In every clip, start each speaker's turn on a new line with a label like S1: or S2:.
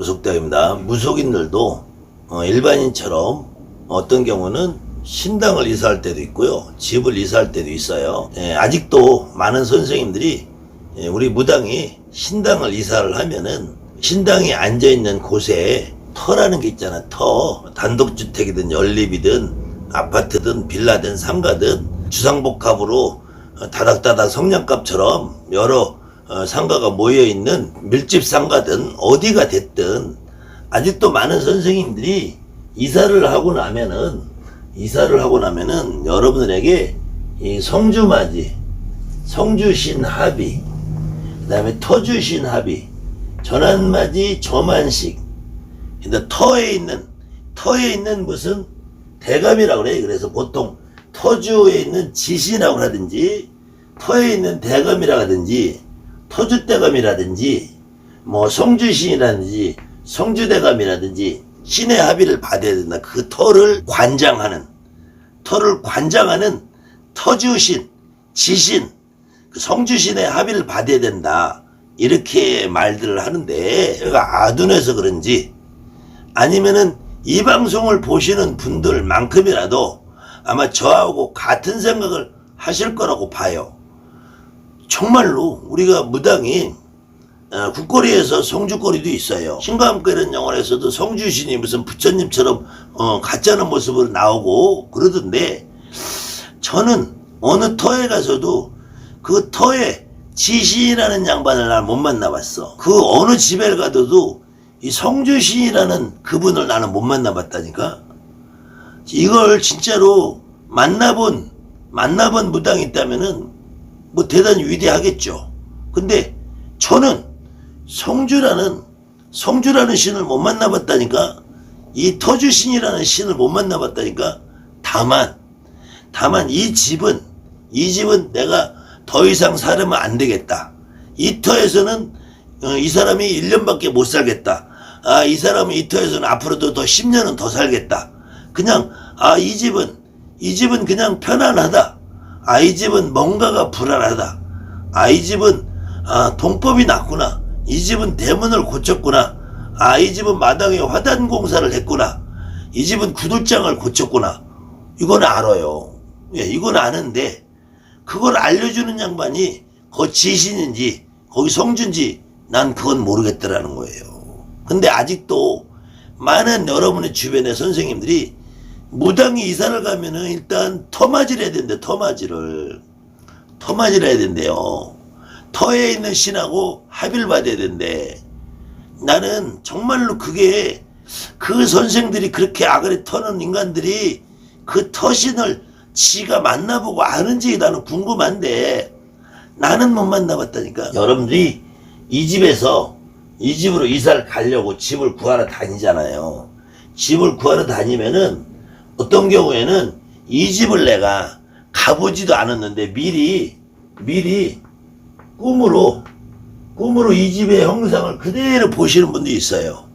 S1: 무속대입니다. 무속인들도 일반인처럼 어떤 경우는 신당을 이사할 때도 있고요. 집을 이사할 때도 있어요. 아직도 많은 선생님들이 우리 무당이 신당을 이사를 하면은 신당이 앉아있는 곳에 터라는 게 있잖아. 터. 단독주택이든 연립이든 아파트든 빌라든 상가든 주상복합으로 다닥다닥 성냥갑처럼 여러 상가가 모여있는 밀집 상가든 어디가 됐든 아직도 많은 선생님들이 이사를 하고 나면은 여러분들에게 이 성주맞이, 성주신합이, 그 다음에 터주신합이, 전환맞이, 조만식, 근데 터에 있는 무슨 대감이라고 그래. 그래서 보통 터주에 있는 지신이라고 하든지 터에 있는 대감이라고 하든지 터주대감이라든지 뭐 성주신이라든지 성주대감이라든지 신의 합의를 받아야 된다. 그 터를 관장하는 터주신, 지신, 그 성주신의 합의를 받아야 된다. 이렇게 말들을 하는데 제가 아둔해서 그런지 아니면은 이 방송을 보시는 분들만큼이라도 아마 저하고 같은 생각을 하실 거라고 봐요. 정말로 우리가 무당이 국거리에서 성주거리도 있어요. 신과 함께 이런 영화에서도 성주신이 무슨 부처님처럼 가짜는 모습으로 나오고 그러던데 저는 어느 터에 가서도 그 터에 지신이라는 양반을 난 못 만나봤어. 그 어느 집에 가도 이 성주신이라는 그분을 나는 못 만나봤다니까. 이걸 진짜로 만나본 무당이 있다면은 뭐 대단히 위대하겠죠. 근데 저는 성주라는 신을 못 만나봤다니까. 이 터주신이라는 신을 못 만나봤다니까. 다만 이 집은 내가 더 이상 살으면 안 되겠다. 이 터에서는 이 사람이 1년밖에 못 살겠다. 이 사람은 이 터에서는 앞으로도 더 10년은 더 살겠다. 그냥 이 집은 그냥 편안하다. 이 집은 뭔가가 불안하다. 이 집은 동법이 났구나. 이 집은 대문을 고쳤구나. 이 집은 마당에 화단 공사를 했구나. 이 집은 구들장을 고쳤구나. 이건 알아요. 이건 아는데 그걸 알려주는 양반이 거 지신인지 거기 성주인지 난 그건 모르겠더라는 거예요. 근데 아직도 많은 여러분의 주변의 선생님들이 무당이 이사를 가면은 일단 터맞이를 해야 된대. 터맞이를 해야 된대요. 터에 있는 신하고 합의를 받아야 된대. 나는 정말로 그게 그 선생들이 그렇게 아그리 터는 인간들이 그 터신을 지가 만나보고 아는지 나는 궁금한데 나는 못 만나봤다니까. 여러분들이 이 집으로 이사를 가려고 집을 구하러 다니잖아요. 집을 구하러 다니면은 어떤 경우에는 이 집을 내가 가보지도 않았는데 미리 꿈으로 이 집의 형상을 그대로 보시는 분도 있어요.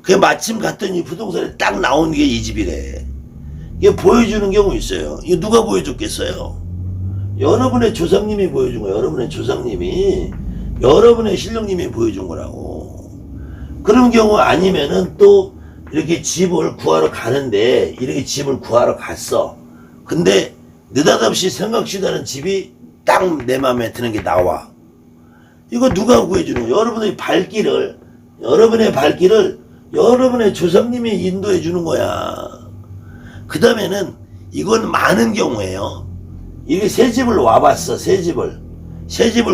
S1: 그게 마침 갔더니 부동산에 딱 나오는 게 이 집이래. 이게 보여주는 경우 있어요. 이거 누가 보여줬겠어요? 여러분의 조상님이 보여준 거예요. 여러분의 조상님이, 여러분의 신령님이 보여준 거라고. 그런 경우 아니면은 또 이렇게 집을 구하러 가는데 이렇게 집을 구하러 갔어. 근데 느닷없이 생각지도 않은 집이 딱 내 마음에 드는 게 나와. 이거 누가 구해주는 거예요? 여러분의 발길을 여러분의 조상님이 인도해 주는 거야. 그 다음에는 이건 많은 경우에요. 이게 새 집을 와봤어. 새 집을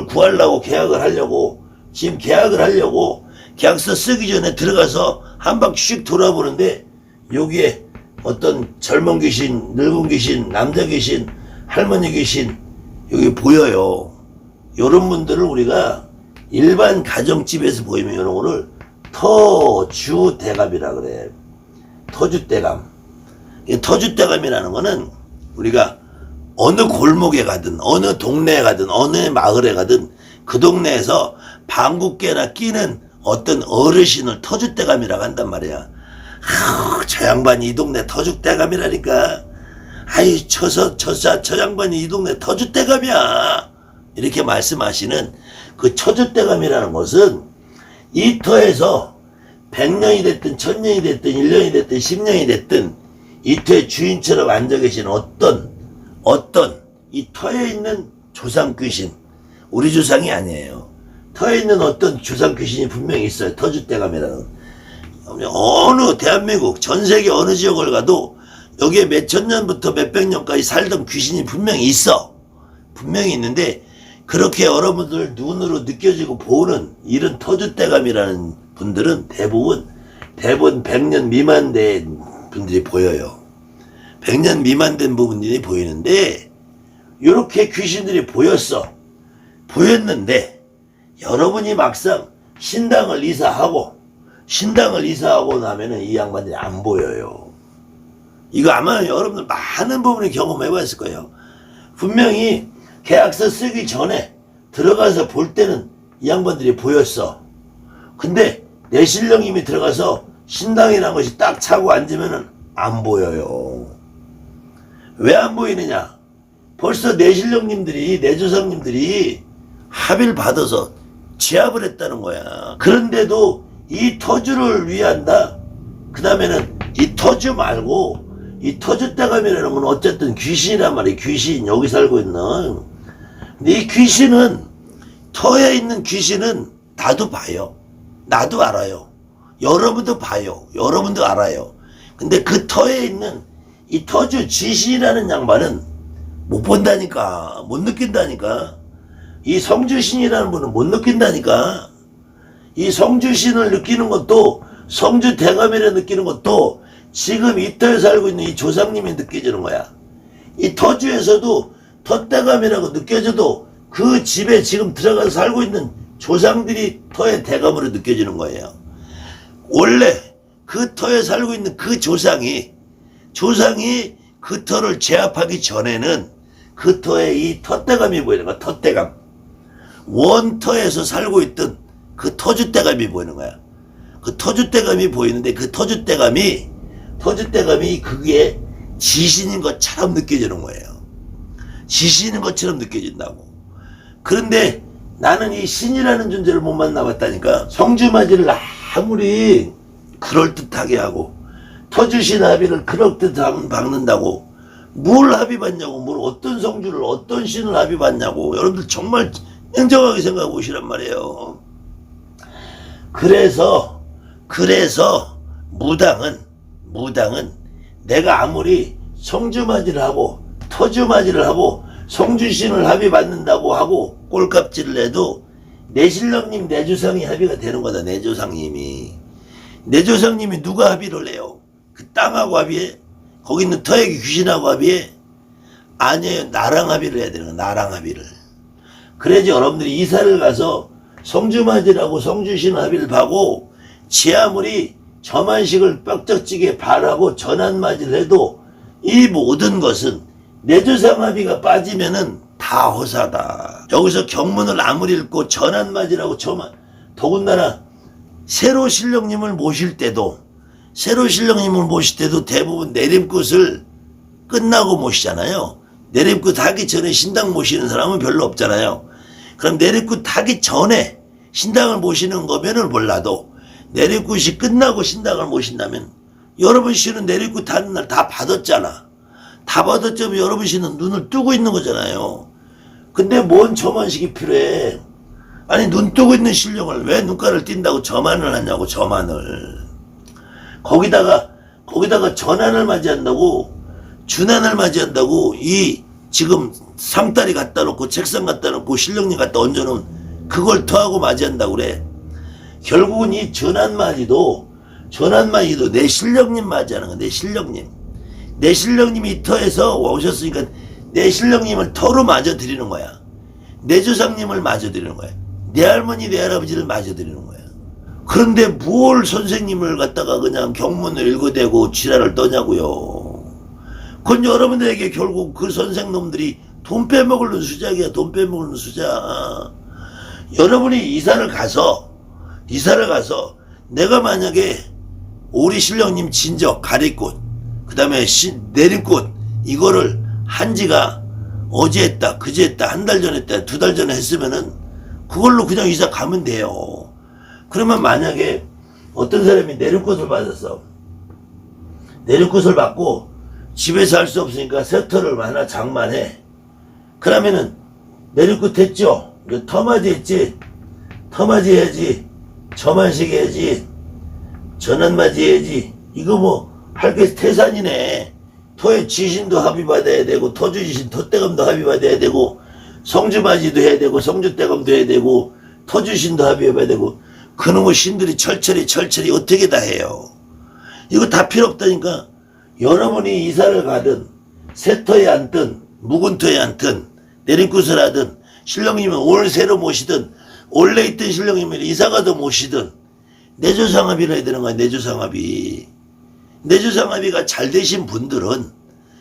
S1: 구하려고 지금 계약을 하려고 계약서 쓰기 전에 들어가서 한 바퀴씩 돌아보는데 여기에 어떤 젊은 귀신, 늙은 귀신, 남자 귀신, 할머니 귀신 여기 보여요. 이런 분들을 우리가 일반 가정집에서 보이면 이런 거를 터주대감이라 그래. 터주대감. 터주대감이라는 거는 우리가 어느 골목에 가든 어느 동네에 가든 어느 마을에 가든 그 동네에서 방귀깨나 끼는 어떤 어르신을 터줏대감이라고 한단 말이야. 저 양반이 이 동네 터줏대감이라니까. 저 양반이 이 동네 터줏대감이야. 이렇게 말씀하시는 그 터줏대감이라는 것은 이 터에서 100년이 됐든 1000년이 됐든 1년이 됐든 10년이 됐든 이 터의 주인처럼 앉아 계신 어떤 이 터에 있는 조상 귀신, 우리 조상이 아니에요. 터에 있는 어떤 조상 귀신이 분명히 있어요. 터줏대감이라는. 어느 대한민국 전 세계 어느 지역을 가도 여기에 몇천 년부터 몇백 년까지 살던 귀신이 분명히 있어. 분명히 있는데 그렇게 여러분들 눈으로 느껴지고 보는 이런 터줏대감이라는 분들은 대부분 100년 미만 된 분들이 보여요. 100년 미만 된 부분들이 보이는데 이렇게 귀신들이 보였는데 여러분이 막상 신당을 이사하고 나면은 이 양반들이 안 보여요. 이거 아마 여러분들 많은 부분을 경험해 봤을 거예요. 분명히 계약서 쓰기 전에 들어가서 볼 때는 이 양반들이 보였어. 근데 내실령님이 들어가서 신당이라는 것이 딱 차고 앉으면은 안 보여요. 왜 안 보이느냐? 벌써 내실령님들이, 내조상님들이 합의를 받아서 제압을 했다는 거야. 그런데도 이 터주를 위한다. 그 다음에는 이 터주 말고 이 터줏대감이라는 건 어쨌든 귀신이란 말이야. 귀신, 여기 살고 있는. 근데 이 귀신은, 터에 있는 귀신은 나도 봐요. 나도 알아요. 여러분도 봐요. 여러분도 알아요. 근데 그 터에 있는 이 터주 지신이라는 양반은 못 본다니까. 못 느낀다니까. 이 성주신이라는 분은 못 느낀다니까. 이 성주신을 느끼는 것도, 성주대감이라 느끼는 것도 지금 이 터에 살고 있는 이 조상님이 느껴지는 거야. 이 터주에서도 터대감이라고 느껴져도 그 집에 지금 들어가서 살고 있는 조상들이 터의 대감으로 느껴지는 거예요. 원래 그 터에 살고 있는 그 조상이 그 터를 제압하기 전에는 그 터에 이 터대감이 보이는 거야. 터대감. 원터에서 살고 있던 그 터줏대감이 보이는 거야. 그 터줏대감이 보이는데 그 터줏대감이 그게 지신인 것처럼 느껴지는 거예요. 지신인 것처럼 느껴진다고. 그런데 나는 이 신이라는 존재를 못 만나봤다니까. 성주맞이를 아무리 그럴듯하게 하고 터주신 합의를 그럴듯하면 박는다고 뭘 합의받냐고, 뭘 어떤 성주를 어떤 신을 합의받냐고. 여러분들 정말 냉정하게 생각해 보시란 말이에요. 그래서 무당은 내가 아무리 성주맞이를 하고 터주맞이를 하고 성주신을 합의받는다고 하고 꼴값질을 해도 내신령님 내조상이 합의가 되는 거다. 내조상님이 누가 합의를 해요? 그 땅하고 합의해? 거기 있는 터의 귀신하고 합의해? 아니에요. 나랑 합의를 해야 되는 거야. 나랑 합의를. 그래야지 여러분들이 이사를 가서 성주맞이라고 성주신 합의를 하고 지 아무리 점안식을 뻑적지게 바라고 전환맞이를 해도 이 모든 것은 내조상 합의가 빠지면은 다 허사다. 여기서 경문을 아무리 읽고 전환맞이라고 더군다나 새로 신령님을 모실 때도 대부분 내림굿을 끝나고 모시잖아요. 내림굿 하기 전에 신당 모시는 사람은 별로 없잖아요. 그럼 내림굿 하기 전에 신당을 모시는 거면은 몰라도 내림굿이 끝나고 신당을 모신다면 여러분 씨는 내림굿 하는 날 다 받았잖아. 다 받았자면 여러분 씨는 눈을 뜨고 있는 거잖아요. 근데 뭔 점안식이 필요해? 아니 눈 뜨고 있는 신령을 왜 눈가를 띈다고 점안을 하냐고. 점안을 거기다가 전환을 맞이한다고, 준환을 맞이한다고. 이 지금 상다리 갖다 놓고 책상 갖다 놓고 신령님 갖다 얹어놓은 그걸 터하고 맞이한다고 그래. 결국은 이 전환맞이도 내 신령님 맞이하는 거야. 내 신령님이 이 터에서 오셨으니까 내 신령님을 터로 맞아드리는 거야. 내 조상님을 맞아드리는 거야. 내 할머니 내 할아버지를 맞아드리는 거야. 그런데 뭘 선생님을 갖다가 그냥 경문을 읽어대고 지랄을 떠냐고요. 그건 여러분들에게 결국 그 선생놈들이 돈 빼먹는 수작이야. 돈 빼먹는 수작. 여러분이 이사를 가서 내가 만약에 오리 신령님 진적 가리꽃 그 다음에 내림꽃 이거를 한지가 어제 했다 그제 했다 한 달 전에 했다 두 달 전에 했으면은 그걸로 그냥 이사 가면 돼요. 그러면 만약에 어떤 사람이 내륙굿을 받았어. 내륙굿을 받고 집에서 할 수 없으니까 세터를 하나 장만해. 그러면은 내륙굿 했죠. 터맞이 했지. 터맞이 해야지. 저만식 해야지. 전환맞이 해야지. 이거 뭐 할 게 태산이네. 터의 지신도 합의받아야 되고 터주지신 터대감도 합의받아야 되고 성주맞이도 해야 되고 성주대감도 해야 되고 터주신도 합의해야 되고 그놈의 신들이 철철이 어떻게 다 해요. 이거 다 필요 없다니까. 여러분이 이사를 가든 새터에 앉든 묵은 터에 앉든 내림굿을 하든 신령님은 오늘 새로 모시든 원래 있던 신령님을 이사가도 모시든 내조상합의를 해야 되는 거야. 내조상합의. 내조상합의가 잘 되신 분들은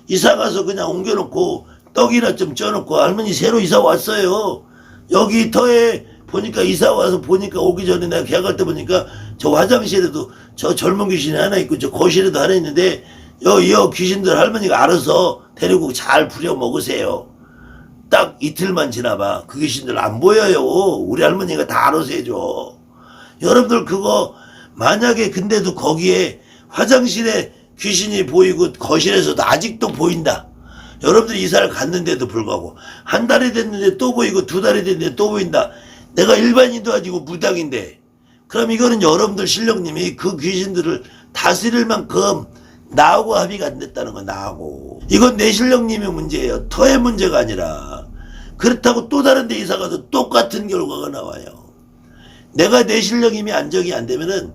S1: 이사가서 그냥 옮겨놓고 떡이나 좀 쪄놓고 할머니 새로 이사 왔어요. 여기 터에 보니까 이사 와서 보니까 오기 전에 내가 계약할 때 보니까 저 화장실에도 저 젊은 귀신이 하나 있고 저 거실에도 하나 있는데 여 귀신들 할머니가 알아서 데리고 잘 부려 먹으세요. 딱 이틀만 지나봐. 그 귀신들 안 보여요. 우리 할머니가 다 알아서 해줘. 여러분들 그거 만약에 근데도 거기에 화장실에 귀신이 보이고 거실에서도 아직도 보인다. 여러분들이 이사를 갔는데도 불구하고 한 달이 됐는데 또 보이고 두 달이 됐는데 또 보인다. 내가 일반인도 아니고 무당인데 그럼 이거는 여러분들 신령님이 그 귀신들을 다스릴 만큼 나하고 합의가 안 됐다는 거. 나하고 이건 내 신령님의 문제예요. 터의 문제가 아니라. 그렇다고 또 다른 데 이사 가도 똑같은 결과가 나와요. 내가 내 신령님이 안정이 안 되면은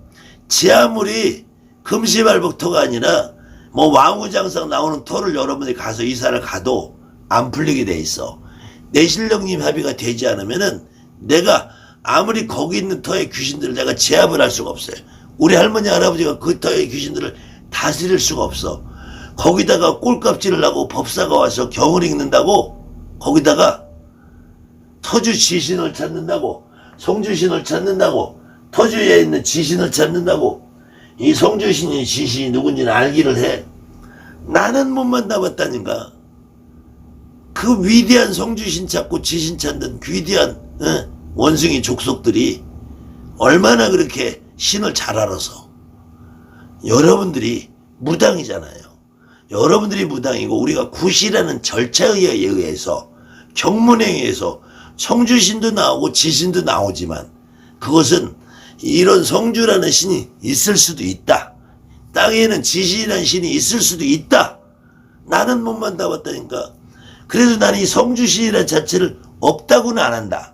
S1: 지 아무리 금시발복터가 아니라 뭐 왕우장상 나오는 터를 여러분이 가서 이사를 가도 안 풀리게 돼 있어. 내 신령님 합의가 되지 않으면은 내가 아무리 거기 있는 터의 귀신들을 내가 제압을 할 수가 없어요. 우리 할머니 할아버지가 그 터의 귀신들을 다스릴 수가 없어. 거기다가 꼴값질을 하고 법사가 와서 경을 읽는다고 거기다가 터주 지신을 찾는다고 성주신을 찾는다고 터주에 있는 지신을 찾는다고 이 성주신이 지신이 누군지는 알기를 해. 나는 못 만나봤다니까. 그 위대한 성주신 찾고 지신 찾는 위대한 원숭이 족속들이 얼마나 그렇게 신을 잘 알아서. 여러분들이 무당이잖아요. 여러분들이 무당이고 우리가 굿이라는 절차에 의해서 경문에 의해서 성주신도 나오고 지신도 나오지만 그것은 이런 성주라는 신이 있을 수도 있다. 땅에는 지신이라는 신이 있을 수도 있다. 나는 못 만나봤다니까. 그래서 나는 이 성주신이라는 자체를 없다고는 안 한다.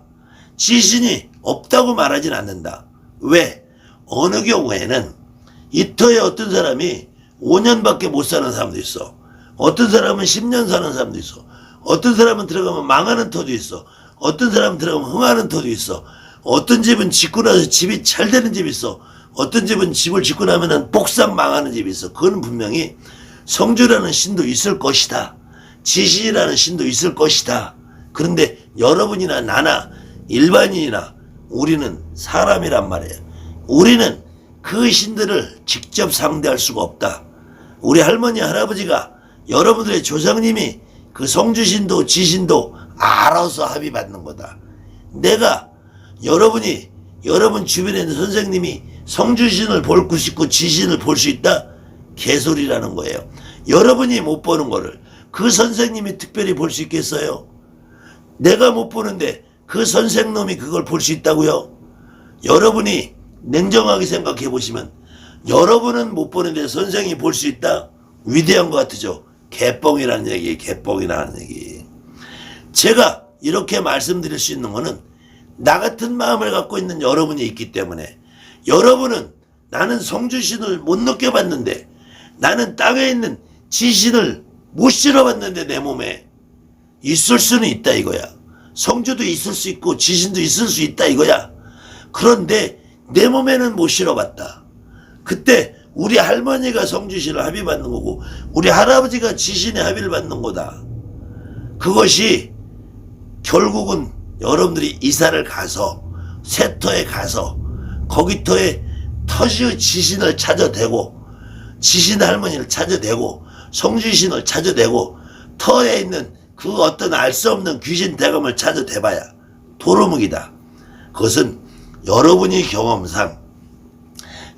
S1: 지신이 없다고 말하진 않는다. 왜? 어느 경우에는 이 터에 어떤 사람이 5년밖에 못 사는 사람도 있어. 어떤 사람은 10년 사는 사람도 있어. 어떤 사람은 들어가면 망하는 터도 있어. 어떤 사람은 들어가면 흥하는 터도 있어. 어떤 집은 짓고 나서 집이 잘 되는 집이 있어. 어떤 집은 집을 짓고 나면은 복상 망하는 집이 있어. 그건 분명히 성주라는 신도 있을 것이다. 지신이라는 신도 있을 것이다. 그런데 여러분이나 나나 일반인이나 우리는 사람이란 말이에요. 우리는 그 신들을 직접 상대할 수가 없다. 우리 할머니 할아버지가 여러분들의 조상님이 그 성주신도 지신도 알아서 합의받는 거다. 내가 여러분이 여러분 주변에 있는 선생님이 성주신을 볼 수 있고 지신을 볼 수 있다? 개소리라는 거예요. 여러분이 못 보는 거를 그 선생님이 특별히 볼 수 있겠어요? 내가 못 보는데 그 선생놈이 그걸 볼 수 있다고요? 여러분이 냉정하게 생각해 보시면 여러분은 못 보는데 선생이 볼 수 있다? 위대한 것 같으죠? 개뻥이라는 얘기, 개뻥이라는 얘기. 제가 이렇게 말씀드릴 수 있는 거는 나 같은 마음을 갖고 있는 여러분이 있기 때문에 여러분은 나는 성주신을 못 느껴봤는데 나는 땅에 있는 지신을 못 실어봤는데 내 몸에 있을 수는 있다 이거야. 성주도 있을 수 있고 지신도 있을 수 있다 이거야. 그런데 내 몸에는 못 실어봤다. 그때 우리 할머니가 성주신을 합의받는 거고 우리 할아버지가 지신의 합의를 받는 거다. 그것이 결국은 여러분들이 이사를 가서 새터에 가서 거기 터에 터시의 지신을 찾아대고 지신 할머니를 찾아대고 성주신을 찾아대고 터에 있는 그 어떤 알 수 없는 귀신 대감을 찾아대봐야 도루묵이다. 그것은 여러분이 경험상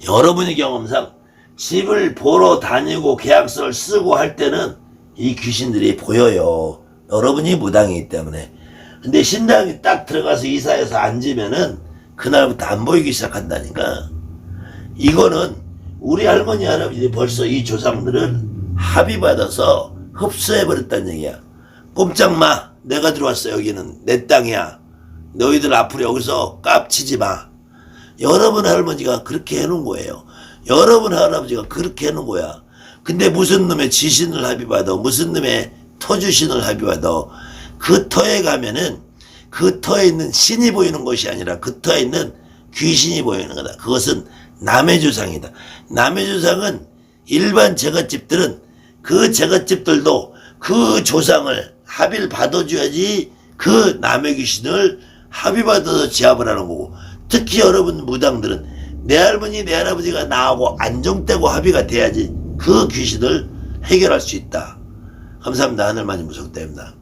S1: 여러분의 경험상 집을 보러 다니고 계약서를 쓰고 할 때는 이 귀신들이 보여요. 여러분이 무당이기 때문에. 근데 신당이 딱 들어가서 이사해서 앉으면은 그날부터 안 보이기 시작한다니까. 이거는 우리 할머니 할아버지 벌써 이 조상들을 합의받아서 흡수해버렸다는 얘기야. 꼼짝 마. 내가 들어왔어. 여기는 내 땅이야. 너희들 앞으로 여기서 깝치지 마. 여러분 할머니가 그렇게 해놓은 거예요. 여러분 할아버지가 그렇게 해놓은 거야. 근데 무슨 놈의 지신을 합의받아, 무슨 놈의 터주신을 합의받아. 그 터에 가면은 그 터에 있는 신이 보이는 것이 아니라 그 터에 있는 귀신이 보이는 거다. 그것은 남의 조상이다. 남의 조상은 일반 제갓집들은 그 제갓집들도 그 조상을 합의를 받아줘야지 그 남의 귀신을 합의받아서 제압을 하는 거고, 특히 여러분 무당들은 내 할머니 내 할아버지가 나하고 안정되고 합의가 돼야지 그 귀신을 해결할 수 있다. 감사합니다. 하늘만이 무섭다입니다.